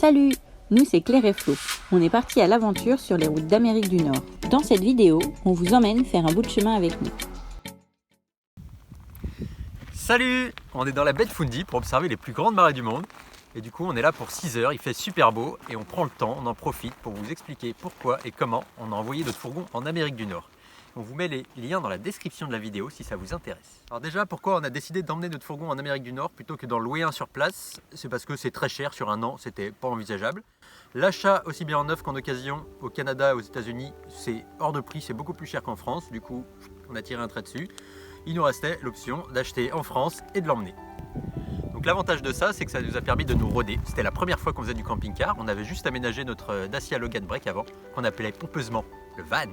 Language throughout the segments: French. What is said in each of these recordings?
Salut, nous c'est Claire et Flo. On est partis à l'aventure sur les routes d'Amérique du Nord. Dans cette vidéo, on vous emmène faire un bout de chemin avec nous. Salut! On est dans la baie de Fundy pour observer les plus grandes marées du monde. Et du coup, on est là pour 6 heures, il fait super beau et on prend le temps, on en profite pour vous expliquer pourquoi et comment on a envoyé notre fourgon en Amérique du Nord. On vous met les liens dans la description de la vidéo si ça vous intéresse. Alors déjà, pourquoi on a décidé d'emmener notre fourgon en Amérique du Nord plutôt que d'en louer un sur place? C'est parce que c'est très cher, sur un an, c'était pas envisageable. L'achat aussi bien en neuf qu'en occasion au Canada et aux États-Unis, c'est hors de prix, c'est beaucoup plus cher qu'en France. Du coup, on a tiré un trait dessus. Il nous restait l'option d'acheter en France et de l'emmener. Donc l'avantage de ça, c'est que ça nous a permis de nous roder. C'était la première fois qu'on faisait du camping-car. On avait juste aménagé notre Dacia Logan Break avant, qu'on appelait pompeusement le van.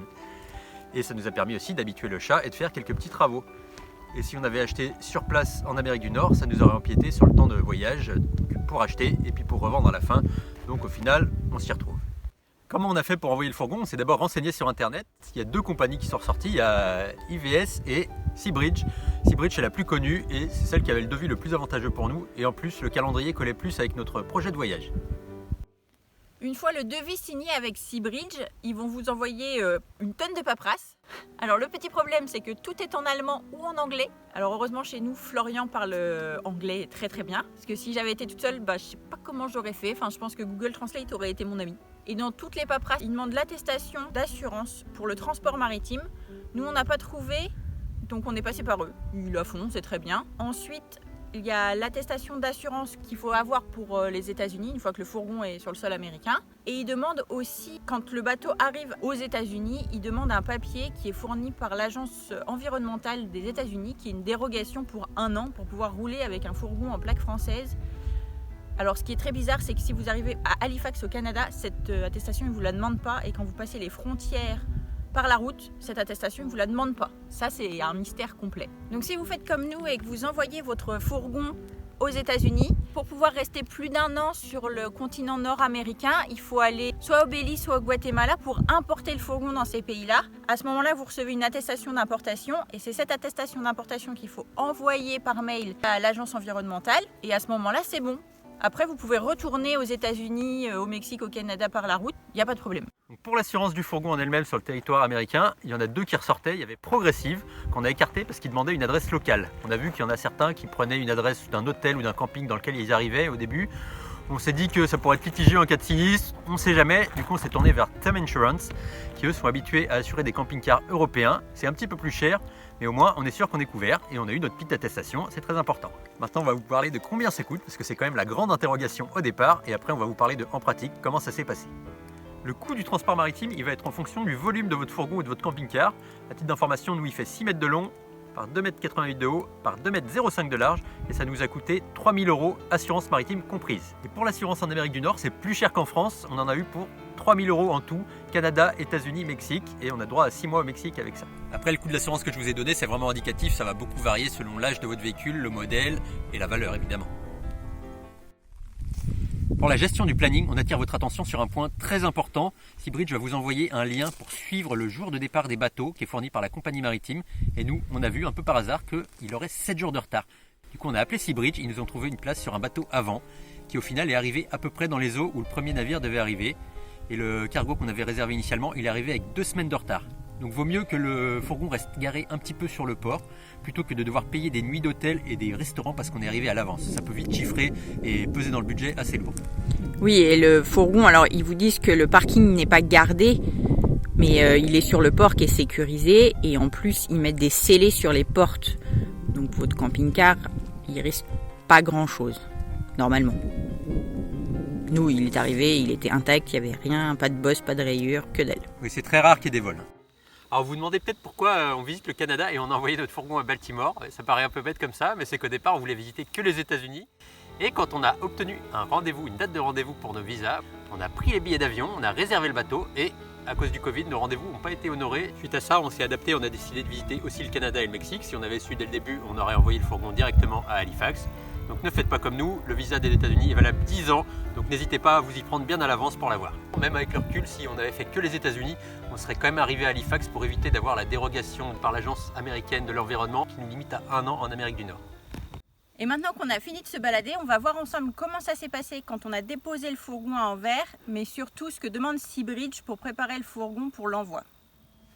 Et ça nous a permis aussi d'habituer le chat et de faire quelques petits travaux. Et si on avait acheté sur place en Amérique du Nord, ça nous aurait empiété sur le temps de voyage pour acheter et puis pour revendre à la fin. Donc au final, on s'y retrouve. Comment on a fait pour envoyer le fourgon? On s'est d'abord renseigné sur internet. Il y a deux compagnies qui sont ressorties, il y a IVS et Seabridge. Seabridge est la plus connue et c'est celle qui avait le devis le plus avantageux pour nous. Et en plus, le calendrier collait plus avec notre projet de voyage. Une fois le devis signé avec Seabridge, ils vont vous envoyer une tonne de paperasse. Alors le petit problème, c'est que tout est en allemand ou en anglais. Alors heureusement chez nous, Florian parle anglais très très bien. Parce que si j'avais été toute seule, je sais pas comment j'aurais fait. Enfin, je pense que Google Translate aurait été mon ami. Et dans toutes les paperasses, ils demandent l'attestation d'assurance pour le transport maritime. Nous, on n'a pas trouvé, donc on est passé par eux. Ils la font, c'est très bien. Ensuite, il y a l'attestation d'assurance qu'il faut avoir pour les États-Unis une fois que le fourgon est sur le sol américain. Et ils demandent aussi, quand le bateau arrive aux États-Unis, ils demandent un papier qui est fourni par l'agence environnementale des États-Unis, qui est une dérogation pour 1 an pour pouvoir rouler avec un fourgon en plaque française. Alors ce qui est très bizarre, c'est que si vous arrivez à Halifax au Canada, cette attestation, ils ne vous la demandent pas. Et quand vous passez les frontières par la route, cette attestation, ils ne vous la demandent pas. Ça, c'est un mystère complet. Donc si vous faites comme nous et que vous envoyez votre fourgon aux États-Unis, pour pouvoir rester plus d'1 an sur le continent nord-américain, il faut aller soit au Belize, soit au Guatemala pour importer le fourgon dans ces pays-là. À ce moment-là, vous recevez une attestation d'importation et c'est cette attestation d'importation qu'il faut envoyer par mail à l'agence environnementale. Et à ce moment-là, c'est bon. Après, vous pouvez retourner aux États-Unis, au Mexique, au Canada par la route, il n'y a pas de problème. Donc pour l'assurance du fourgon en elle-même sur le territoire américain, il y en a 2 qui ressortaient. Il y avait Progressive, qu'on a écarté parce qu'ils demandaient une adresse locale. On a vu qu'il y en a certains qui prenaient une adresse d'un hôtel ou d'un camping dans lequel ils arrivaient au début. On s'est dit que ça pourrait être litigieux en cas de sinistre, on ne sait jamais. Du coup, on s'est tourné vers Thumb Insurance, qui eux sont habitués à assurer des camping-cars européens. C'est un petit peu plus cher, mais au moins on est sûr qu'on est couvert et on a eu notre petite attestation, c'est très important. Maintenant, on va vous parler de combien ça coûte, parce que c'est quand même la grande interrogation au départ, et après on va vous parler de, en pratique, comment ça s'est passé. Le coût du transport maritime, il va être en fonction du volume de votre fourgon ou de votre camping-car. À titre d'information, nous, il fait 6 mètres de long, par 2,88 m de haut, par 2,05 m de large, et ça nous a coûté 3 000 €, assurance maritime comprise. Et pour l'assurance en Amérique du Nord, c'est plus cher qu'en France, on en a eu pour 3 000 € en tout, Canada, États-Unis, Mexique, et on a droit à 6 mois au Mexique avec ça. Après, le coût de l'assurance que je vous ai donné, c'est vraiment indicatif, ça va beaucoup varier selon l'âge de votre véhicule, le modèle et la valeur évidemment. Pour la gestion du planning, on attire votre attention sur un point très important. Seabridge va vous envoyer un lien pour suivre le jour de départ des bateaux qui est fourni par la compagnie maritime. Et nous, on a vu un peu par hasard qu'il aurait 7 jours de retard. Du coup, on a appelé Seabridge, ils nous ont trouvé une place sur un bateau avant, qui au final est arrivé à peu près dans les eaux où le premier navire devait arriver. Et le cargo qu'on avait réservé initialement, il est arrivé avec 2 semaines de retard. Donc vaut mieux que le fourgon reste garé un petit peu sur le port plutôt que de devoir payer des nuits d'hôtel et des restaurants parce qu'on est arrivé à l'avance. Ça peut vite chiffrer et peser dans le budget assez lourd. Oui, et le fourgon, alors ils vous disent que le parking n'est pas gardé, mais il est sur le port qui est sécurisé et en plus ils mettent des scellés sur les portes. Donc votre camping-car, il risque pas grand-chose, normalement. Nous, il est arrivé, il était intact, il n'y avait rien, pas de bosse, pas de rayures, que dalle. Oui, c'est très rare qu'il y ait des vols. Alors vous vous demandez peut-être pourquoi on visite le Canada et on a envoyé notre fourgon à Baltimore. Ça paraît un peu bête comme ça, mais c'est qu'au départ on voulait visiter que les États-Unis. Et quand on a obtenu un rendez-vous, une date de rendez-vous pour nos visas, on a pris les billets d'avion, on a réservé le bateau et à cause du Covid, nos rendez-vous n'ont pas été honorés. Suite à ça, on s'est adapté, on a décidé de visiter aussi le Canada et le Mexique. Si on avait su dès le début, on aurait envoyé le fourgon directement à Halifax. Donc ne faites pas comme nous, le visa des États-Unis est valable 10 ans, donc n'hésitez pas à vous y prendre bien à l'avance pour l'avoir. Même avec le recul, si on avait fait que les États-Unis, on serait quand même arrivé à Halifax pour éviter d'avoir la dérogation par l'agence américaine de l'environnement qui nous limite à 1 an en Amérique du Nord. Et maintenant qu'on a fini de se balader, on va voir ensemble comment ça s'est passé quand on a déposé le fourgon à Anvers, mais surtout ce que demande Seabridge pour préparer le fourgon pour l'envoi.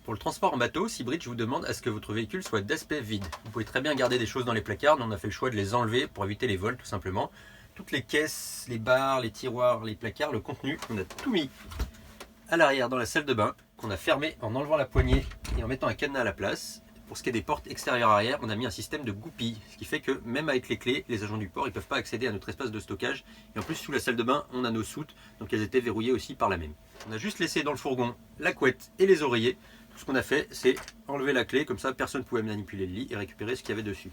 Pour le transport en bateau, Seabridge vous demande à ce que votre véhicule soit d'aspect vide. Vous pouvez très bien garder des choses dans les placards, mais on a fait le choix de les enlever pour éviter les vols tout simplement. Toutes les caisses, les barres, les tiroirs, les placards, le contenu, on a tout mis à l'arrière dans la salle de bain, qu'on a fermé en enlevant la poignée et en mettant un cadenas à la place. Pour ce qui est des portes extérieures-arrière, on a mis un système de goupilles, ce qui fait que même avec les clés, les agents du port ne peuvent pas accéder à notre espace de stockage. Et en plus, sous la salle de bain, on a nos soutes, donc elles étaient verrouillées aussi par la même. On a juste laissé dans le fourgon la couette et les oreillers. Tout ce qu'on a fait, c'est enlever la clé, comme ça personne ne pouvait manipuler le lit et récupérer ce qu'il y avait dessus.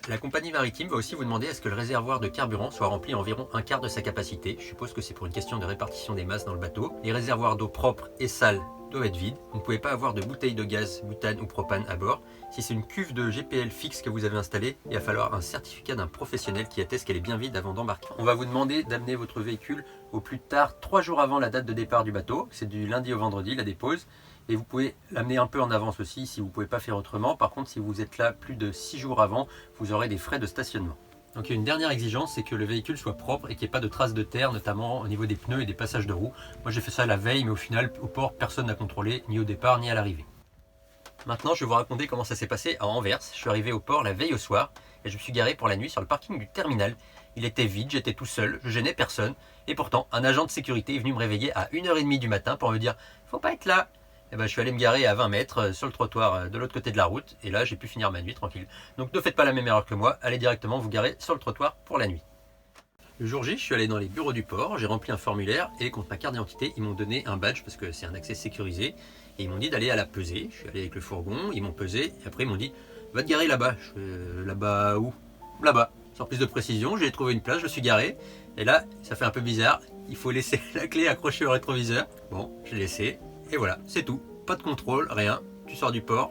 La compagnie maritime va aussi vous demander à ce que le réservoir de carburant soit rempli environ un quart de sa capacité. Je suppose que c'est pour une question de répartition des masses dans le bateau. Les réservoirs d'eau propre et sale doivent être vides. Vous ne pouvez pas avoir de bouteilles de gaz, butane ou propane à bord. Si c'est une cuve de GPL fixe que vous avez installée, il va falloir un certificat d'un professionnel qui atteste qu'elle est bien vide avant d'embarquer. On va vous demander d'amener votre véhicule au plus tard 3 jours avant la date de départ du bateau. C'est du lundi au vendredi la dépose. Et vous pouvez l'amener un peu en avance aussi si vous ne pouvez pas faire autrement. Par contre, si vous êtes là plus de 6 jours avant, vous aurez des frais de stationnement. Donc il y a une dernière exigence, c'est que le véhicule soit propre et qu'il n'y ait pas de traces de terre, notamment au niveau des pneus et des passages de roues. Moi j'ai fait ça la veille, mais au final, au port, personne n'a contrôlé, ni au départ, ni à l'arrivée. Maintenant, je vais vous raconter comment ça s'est passé à Anvers. Je suis arrivé au port la veille au soir et je me suis garé pour la nuit sur le parking du terminal. Il était vide, j'étais tout seul, je gênais personne. Et pourtant, un agent de sécurité est venu me réveiller à 1h30 du matin pour me dire « Faut pas être là !» Et ben, je suis allé me garer à 20 mètres sur le trottoir de l'autre côté de la route et là j'ai pu finir ma nuit tranquille. Donc ne faites pas la même erreur que moi, allez directement vous garer sur le trottoir pour la nuit. Le jour J, je suis allé dans les bureaux du port, j'ai rempli un formulaire et contre ma carte d'identité, ils m'ont donné un badge parce que c'est un accès sécurisé et ils m'ont dit d'aller à la pesée. Je suis allé avec le fourgon, ils m'ont pesé et après ils m'ont dit va te garer là-bas. Je fais là-bas où? Là-bas. Sans plus de précision, j'ai trouvé une place, je me suis garé et là ça fait un peu bizarre, il faut laisser la clé accrochée au rétroviseur. Bon, je l'ai laissé. Et voilà, c'est tout. Pas de contrôle, rien. Tu sors du port,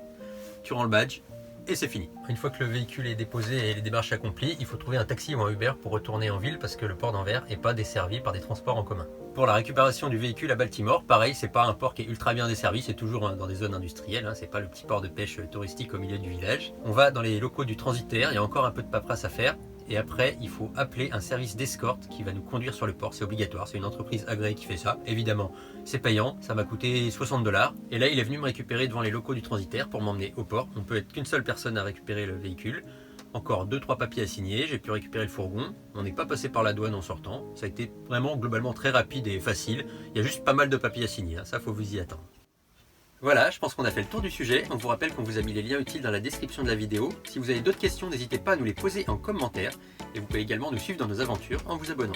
tu rends le badge et c'est fini. Une fois que le véhicule est déposé et les démarches accomplies, il faut trouver un taxi ou un Uber pour retourner en ville parce que le port d'Anvers n'est pas desservi par des transports en commun. Pour la récupération du véhicule à Baltimore, pareil, c'est pas un port qui est ultra bien desservi, c'est toujours dans des zones industrielles, c'est pas le petit port de pêche touristique au milieu du village. On va dans les locaux du transitaire, il y a encore un peu de paperasse à faire. Et après, il faut appeler un service d'escorte qui va nous conduire sur le port. C'est obligatoire, c'est une entreprise agréée qui fait ça. Évidemment, c'est payant, ça m'a coûté 60$. Et là, il est venu me récupérer devant les locaux du transitaire pour m'emmener au port. On peut être qu'une seule personne à récupérer le véhicule. Encore 2-3 papiers à signer, j'ai pu récupérer le fourgon. On n'est pas passé par la douane en sortant. Ça a été vraiment globalement très rapide et facile. Il y a juste pas mal de papiers à signer, ça faut vous y attendre. Voilà, je pense qu'on a fait le tour du sujet. On vous rappelle qu'on vous a mis les liens utiles dans la description de la vidéo. Si vous avez d'autres questions, n'hésitez pas à nous les poser en commentaire. Et vous pouvez également nous suivre dans nos aventures en vous abonnant.